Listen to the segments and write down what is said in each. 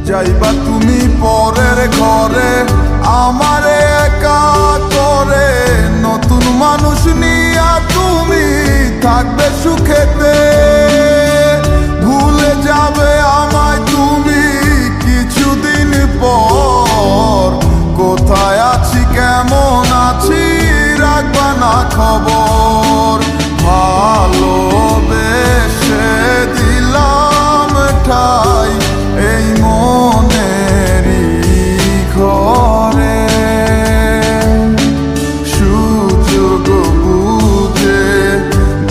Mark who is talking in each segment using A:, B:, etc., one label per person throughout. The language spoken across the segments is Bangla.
A: যাইবা তুমি পরের ঘরে আমারে একা করে, নতুন মানুষ নিয়া তুমি থাকবে সুখেতে। ভুলে যাবে আমায় তুমি কিছুদিন পর, কোথায় আছি কেমন আছি রাখবা না খবর। ভালোবেসে দিলাম ঠাই এই মনেরই ঘরে, সুযোগ বুঝে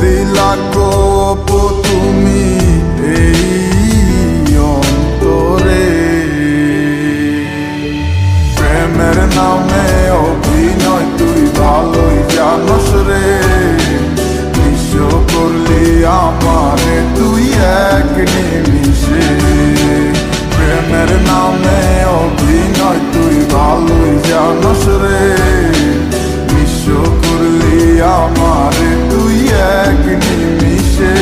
A: দিলা গোপ তুমি এই অন্তরে। প্রেমের নামে অভিনয় তুই ভালোই জানস রে, নিঃস্ব করলি আমারে তুই এক নিমিষে। প্রেমের নামে অভিনয় তুই ভালোই জানস রে, নিঃস্ব করলি আমারে তুই এক নিমিষে।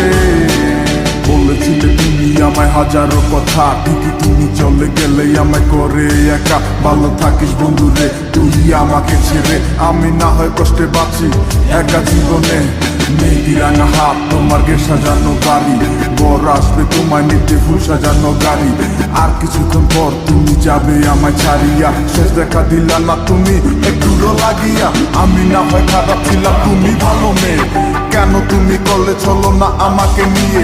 A: বলেছিলে তুমি আমায় হাজারো কথা, ঠিকই তুমি চলে গেলে আমায় করে একা। ভালো থাকিস বন্ধুরে তুই আমাকে ছেড়ে, আমি না হয় কষ্টে বাঁচি একা জীবনে। মেয়েটি রাঙা হাত তোমার গে সাজানো গাড়ি, বর আসবে তোমায় নিতে ফুল সাজানো গাড়ি। আর কিছুক্ষণ পর তুমি যাবে আমায় ছাড়িয়া, শেষ দেখা দিলা না তুমি একটুরো লাগিয়া। আমি না হয় খারাপ ছিলাম তুমি ভালো মেয়ে, কেন তুমি করলে চলো না আমাকে নিয়ে।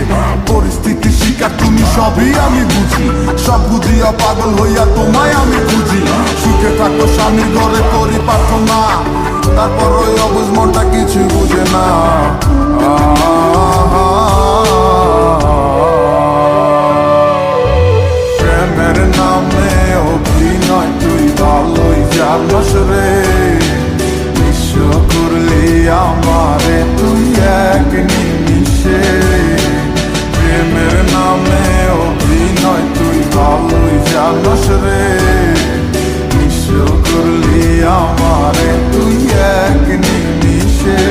A: পরিস্থিতি শিকার তুমি সবই আমি বুঝি, সব বুঝিয়া পাগল হইয়া তোমায় আমি খুঁজি। সুখে থাকো স্বামীর ঘরে করি প্রার্থনা, তারপর ওই অবুঝ মনটা কিছু বুঝে না। প্রেমের নামে অভিনয় তুই ভালোই জানস রে, নিঃস্ব করলি আমারে তুই এক নিমিষে। প্রেমের নামে অভিনয় তুই ভালোই জানস রে, নিঃস্ব করলি আমারে তুই এক নিমিষে।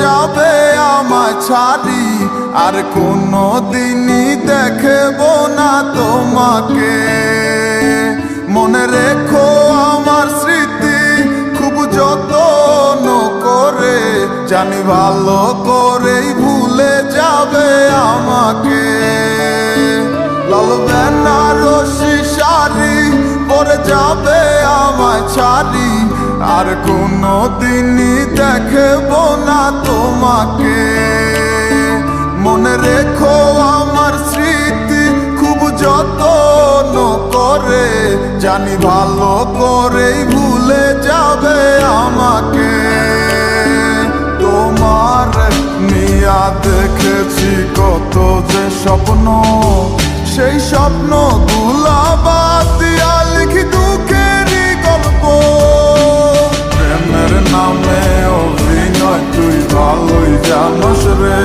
A: যাবে আমায় ছাড়ি আর কোনো দিনই দেখব না তোমাকে। মনে রেখো আমার স্মৃতি খুব যত্ন করে, জানি ভালো করেই ভুলে যাবে আমাকে। লাল বেনারসি শাড়ি পরে যাবে আমায় ছাড়ি আর কোনো দিনই দেখব না তোমাকে। মনে রেখো আমার স্মৃতি খুব যত্ন করে, জানি ভালো করেই ভুলে যাবে আমাকে। তোমার নিয়া দেখেছি কত যে স্বপ্ন, সেই স্বপ্ন গুলা বাদ দিয়া লিখি দুঃখেরই গল্প। প্রেমের নামে অভিনয় তুই ভালোই জানস রে,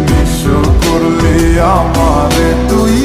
A: নিঃস্ব করলি আমারে তুই